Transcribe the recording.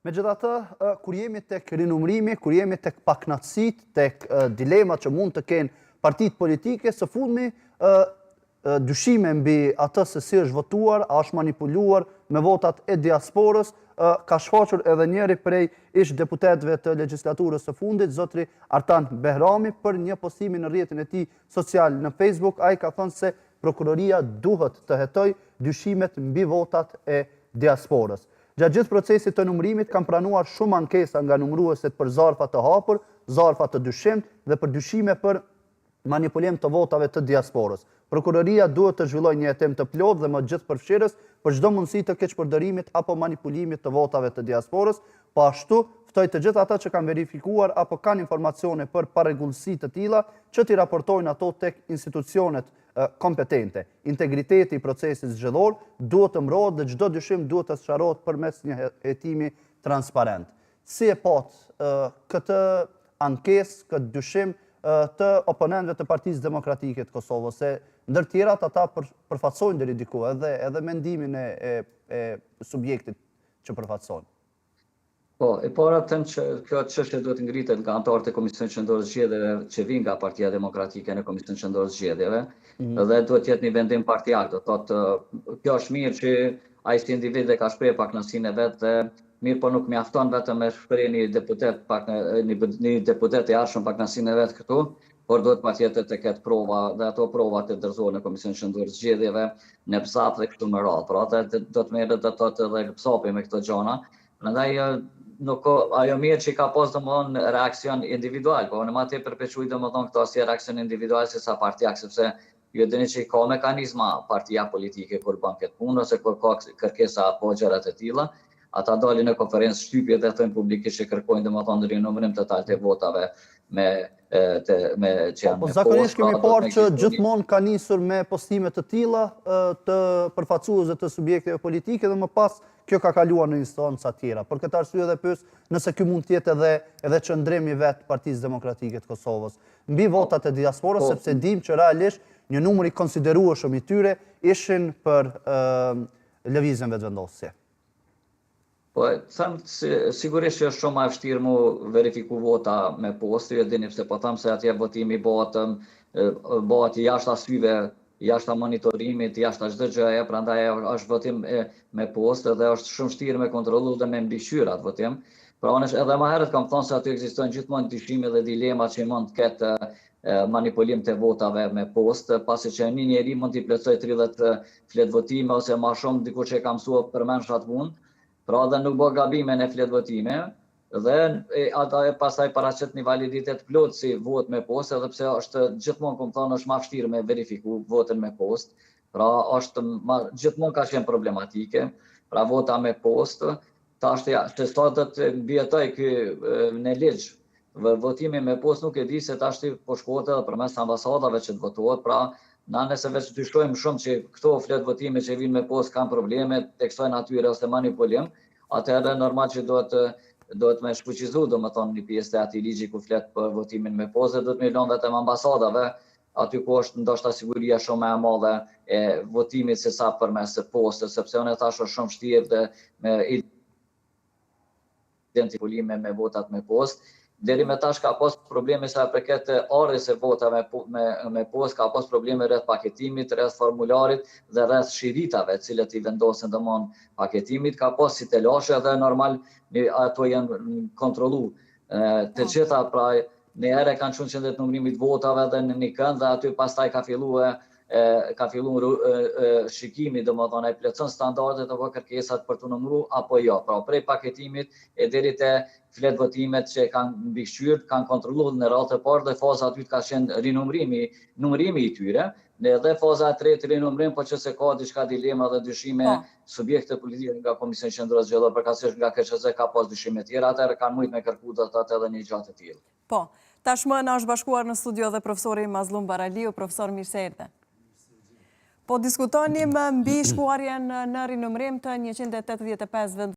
Megjithatë, kur jemi tek rinumrimi, kur jemi tek paknaqësitë, tek dilemat që mund të kenë partitë politike, së fundmi dyshime mbi atë se si është votuar, a është manipuluar me votat e diasporës, ka shfaqur edhe njëri prej ish deputetëve të legjislaturës së fundit, zotri Artan Behrami, për një postimi në rrjetin e tij social në Facebook. Ai ka thënë se prokuroria duhet të hetojë dyshimet mbi votat e diasporës. Gjatë gjithë procesit të numërimit kanë pranuar shumë ankesa nga numëruesit për zarfa të hapur, zarfa të dyshimt dhe për dyshime për manipulim të votave të diasporës. Prokuroria duhet të zhvillojë një hetim të plotë dhe më gjithëpërfshirës për çdo mundësi të keqpërdorimit apo manipulimit të votave të diasporës. Po ashtu, ftoj të gjithë ata që kanë verifikuar apo kanë informacione për parregullsi të tilla që t'i raportojnë ato tek institucionet kompetente. Integriteti i procesit zgjedhor duhet të mbrohet dhe çdo dyshim duhet të sqarohet përmes një hetimi transparent. Si e pat këtë ankesë, këtë dyshim të oponentëve të Partisë Demokratike të Kosovës, se ndër tjerat ata përfaqësojnë deri diku edhe mendimin e subjektit që përfaqësojnë. Po, e para them që kjo çështje duhet ngritet nga anëtarët e Komisionit Qendror të Zgjedhjeve që vijnë nga Partia Demokratike në Komisionin Qendror të Zgjedhjeve, dhe duhet të jetë një vendim parcial. Do thotë, kjo është mirë që ai si individ ka shprehur pakënaqësinë e vet, dhe mirë, po nuk mjafton vetëm me shprehje një deputet i arshëm pakënaqësinë e vet këtu, por duhet patjetër të ketë prova, dhe ato prova të dorëzohen në Komisionin Qendror të Zgjedhjeve, në BSAP dhe kështu me radhë. Pra, do të merret do thotë edhe BSAP me këto gjëra. Prandaj nuk ajo mirë që ka pas domthon reakcion individual, po në më tepër përpeçuj domthon këto si reakcion individual se sa partiak, sepse ju dini që ka mekanizma partia politike kur bën këtë punë ose kur ka kërkesa apo gjëra të tilla, ata dalin në konferencë shtypje dhe thonë publikisht që kërkojnë domthon rinumërim total të votave me që janë. Po zakonisht kemi parë që gjithmonë ka nisur me postime të tilla të përfaqësuesve të subjekteve politike dhe më pas kjo ka kaluar në instanca tjera. Për këtë arsye dhe pyes nëse ky mund të jetë edhe qëndrimi vet Partisë Demokratike të Kosovës mbi votat e diasporës, sepse dim që realisht një numër i konsiderueshëm i tyre ishin për lëvizjen vetvendosje. Po, them sigurisht që është shumë më vështirë mu verifiku vota me postë, ju dini pse po them se atje votimi bëhet jashtë asyve, jashtë monitorimit, jashtë çdo gjëje, prandaj është votim me postë dhe është shumë vështirë me kontrollu dhe me mbikëqyr atë votim. Pra unë edhe më herët kam thënë se aty ekzistojnë gjithmonë dyshime dhe dilema që mund të ketë manipulim të votave me postë, pasi që një njeri mund t'i plotësoj 30 fletë votime ose më shumë diku që ka mësuar përmend atë punë. Pra dhe nuk bë gabime në fletë votime, dhe ata pastaj paraqet një validitet plot si vot me postë, edhe pse është gjithmonë, comme thonë, është më vështirë me verifiku votën me postë. Pra është gjithmonë ka qenë problematike, pra vota me postë, tash të sotët mbjetoj ky në ligj. Votimi me postë nuk e di se tash po shkohet edhe përmes ambasadave që të votohet, pra na nëse veç dyshojmë shumë që këto fletë votime që vinë me postë kanë probleme tek kësaj natyre ose manipulim, atëherë normal që duhet me shfuqizu, domethënë një pjesë të atij ligji ku flet për votimin me postë, duhet me lënë vetëm ambasadave, aty ku është ndoshta siguria shumë më e madhe e votimit se sa përmes postës, sepse unë tash është shumë vështirë dhe me identifikime me votat me postë. Deri me tash ka pas probleme sa përket ardhjes së votave me postë, ka pas probleme rreth paketimit, rreth formularit dhe rreth shiritave, të cilët i vendosen domon paketimit, ka pas si telashe dhe normal ato janë kontrollu. Të gjitha pra në herë kanë qenë qendrat numërimit votave dhe në një kënd dhe aty pastaj ka filluar shikimi, domethënë ai plotson standardet apo kërkesat për të numëruar apo jo. Pra prej paketimit e deri te fletë votimet që kanë mbikëqyr, kanë kontrolluar në radhë të parë, dhe faza e dytë ka qenë numërimi i tyre, dhe faza e tretë rinumërim, po që se ka diçka dilema dhe dyshime subjekte politike nga Komisioni Qendror Zgjedhor, përkatësisht nga KQZ ka pas dyshime tjera, atëherë kanë mujt me kërku do të atë edhe një gjatë të tillë. Po, tashmë na është bashkuar në studio dhe profesori Mazlum Baraliu. Profesor, mirë se erdhe. Po diskutonim mbi shkuarjen në rinumërim të 185 vend